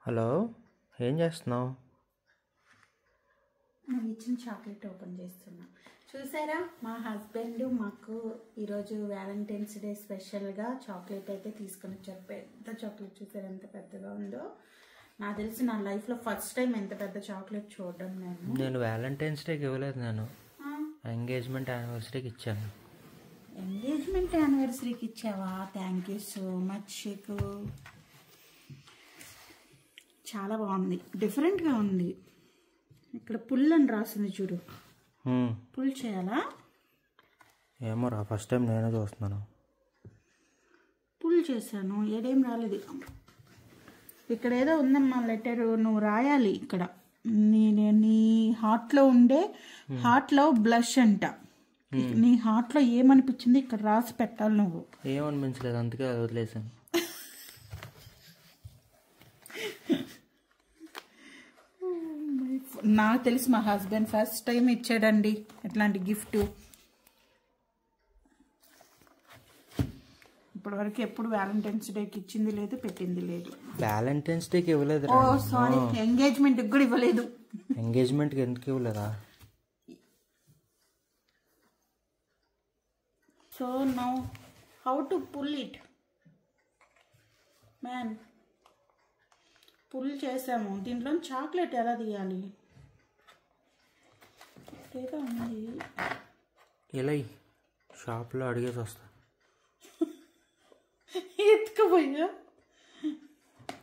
Hello, ఏం చేస్తున్నావు? నువ్వు ఇచ్చిన చాక్లెట్ ఓపెన్ చేస్తున్నా. చూసారా, మా హస్బెండ్ మాకు ఈరోజు వ్యాలంటైన్స్ డే స్పెషల్గా చాక్లెట్ అయితే తీసుకొని వచ్చారు. పెద్ద చాక్లెట్ చూసారు ఎంత పెద్దగా ఉందో. నాకు తెలిసి నా లైఫ్లో ఫస్ట్ టైం ఎంత పెద్ద చాక్లెట్ చూడడం. నేను వ్యాలంటైన్స్ డేకి ఇవ్వలేదు, నేను ఎంగేజ్మెంట్ యానివర్సరీకి ఇచ్చాను. ఎంగేజ్మెంట్ యానివర్సరీకి ఇచ్చావా? థ్యాంక్ యూ సో మచ్ షేకు. చాలా బాగుంది, డిఫరెంట్గా ఉంది. ఇక్కడ పుల్ అని రాసింది చూడు, పుల్ చేయాలా? ఏమో రా, ఫస్ట్ టైం నేనే చూస్తున్నాను. పుల్ చేశాను, ఏదేం రాలేదు. ఇక్కడ ఏదో ఉందమ్మా లెటర్, నువ్వు రాయాలి ఇక్కడ. నీ హార్ట్లో ఉండే, హార్ట్లో బ్లష్ అంట. నీ హార్ట్లో ఏమనిపించింది ఇక్కడ రాసి పెట్టాలి నువ్వు. ఏమనిపించలేదు, అందుకే వదిలేసాను. నాకు తెలిసి మా హస్బెండ్ ఫస్ట్ టైం ఇచ్చాడండి ఇట్లాంటి గిఫ్ట్. ఇప్పటివరకు ఎప్పుడు వ్యాలంటైన్స్ డేకి ఇచ్చింది లేదు, పెట్టింది లేదు. వ్యాలంటైన్స్ డేకి ఇవ్వలేదు. ఓ సారీ, ఎంగేజ్మెంట్కి కూడా ఇవ్వలేదు. ఎంగేజ్మెంట్కి ఎందుకు ఇవ్వలేదా? So now how to pull it man. Pull చేసాము, దీంట్లో చాక్లెట్ ఎలా తీయాలి? ఏదో ఉంది, ఇలా షాప్లో అడిగేసి వస్తా. ఎత్తుకుపోయా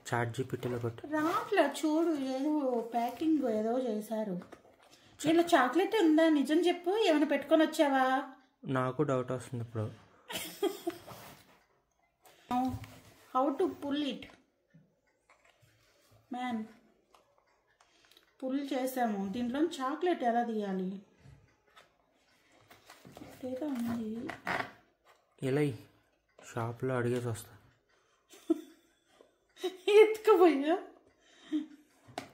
చాట్ జీపీటీలో కొట్టు. రాట్లా చూడు, ఏదో ప్యాకింగ్ ఏదో చేశారు. ఇలా చాక్లెట్ ఉందా? నిజం చెప్పు, ఏమైనా పెట్టుకొని వచ్చావా? నాకు డౌట్ వస్తుంది ఇప్పుడు. How to pull it man. Pull చేసాము, దీంట్లో చాక్లెట్ ఎలా తీయాలి? ఏదో ఉంది, ఇలా షాప్లో అడిగేసి వస్తా. ఎత్తుకుపోయా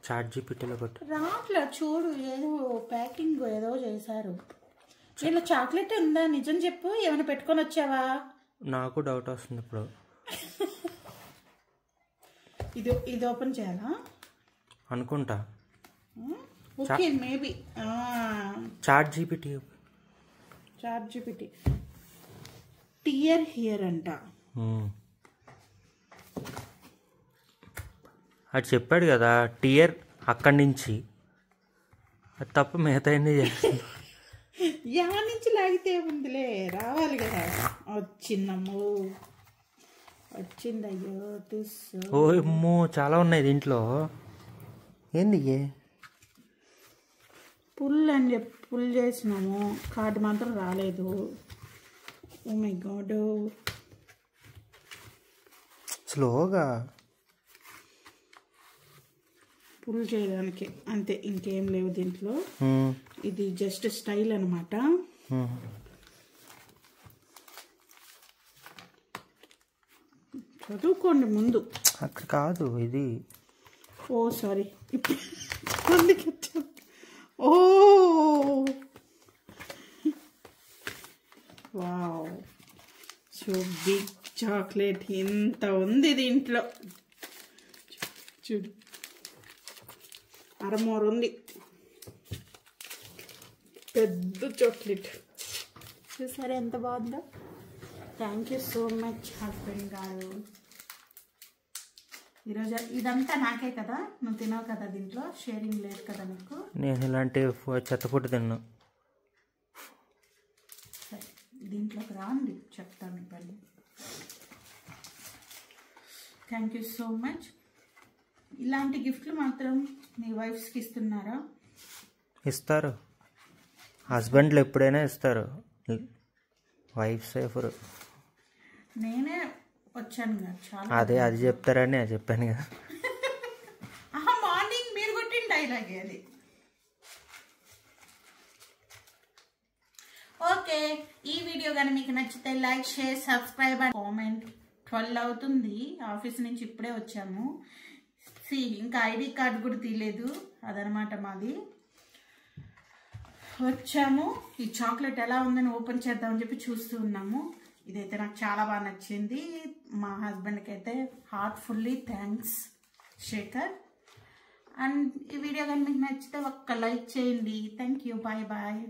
చాట్ జీపీటీలో కొట్టు. రాట్లా చూడు, ఏదో ప్యాకింగ్ ఏదో చేశారు. ఇలా చాక్లెట్ ఉందా? నిజం చెప్పు, ఏమైనా పెట్టుకొని వచ్చావా? నాకు డౌట్ వస్తుంది ఇప్పుడు. ఇది ఓపెన్ చేయాలా అనుకుంటా. Okay, maybe chat GPT. Tear here అంట. అది చెప్పాడు కదా, టియర్ అక్కడి నుంచి. అది తప్ప మిగతా అన్ని చేస్తుంది. యా నుంచి లాగితే ఉందిలే, రావాలి కదా. వచ్చిందమ్మో, వచ్చిందయ్యో. ఓ అమ్మో, చాలా ఉన్నాయి దీంట్లో. ఏంది పుల్ అని చెప్పి పుల్ చేసినాము, కార్డు మాత్రం రాలేదు. ఓ మై గాడ్, స్లోగా పుల్ చేయడానికి అంతే, ఇంకేం లేవు దీంట్లో. ఇది జస్ట్ స్టైల్ అనమాట. చదువుకోండి ముందు. అక్కడ కాదు ఇది. ఓ సారీ, ఓ వావ్, సో బిగ్ చాక్లెట్. ఇంత ఉంది దీంట్లో, చూడు, అరమోర్ ఉంది. పెద్ద చాక్లెట్ చూసారా ఎంత బాగుందో. Thank you so much husband గారు. ఈరోజు ఇదంతా నాకే కదా, నువ్వు తినవు కదా, దీంట్లో షేరింగ్ లేదు కదా నీకు. నేను ఇలాంటి చెత్త ఫుడ్ తిన్నా. సరే, దీంట్లోకి రాండి, చెప్తాను ఇవ్వండి. Thank you so much. ఇలాంటి గిఫ్ట్లు మాత్రం మీ వైఫ్స్కి ఇస్తున్నారా? ఇస్తారు, హస్బెండ్లు ఎప్పుడైనా ఇస్తారు, వైఫ్ సేఫర్. నేనే వచ్చాను కదా చాలా. అది చెప్తారని అది చెప్పాను కదా. మార్నింగ్ మీరు కొట్టిన డైలాగే అది. ఓకే, ఈ వీడియో కానీ మీకు నచ్చితే like, share, subscribe and comment. 12 అవుతుంది, ఆఫీస్ నుంచి ఇప్పుడే వచ్చాము. ఇంకా ఐడి కార్డు కూడా తీయలేదు, అదనమాట మాది. వచ్చాము, ఈ చాక్లెట్ ఎలా ఉందని ఓపెన్ చేద్దామని చెప్పి చూస్తూ ఉన్నాము. ఇదైతే నాకు చాలా బాగా నచ్చింది. మా హస్బెండ్కి అయితే హార్ట్ఫుల్లీ థ్యాంక్స్. శేఖర్. అండ్ ఈ వీడియో కానీ మీకు నచ్చితే ఒక్క లైక్ చేయండి. Thank you. Bye bye.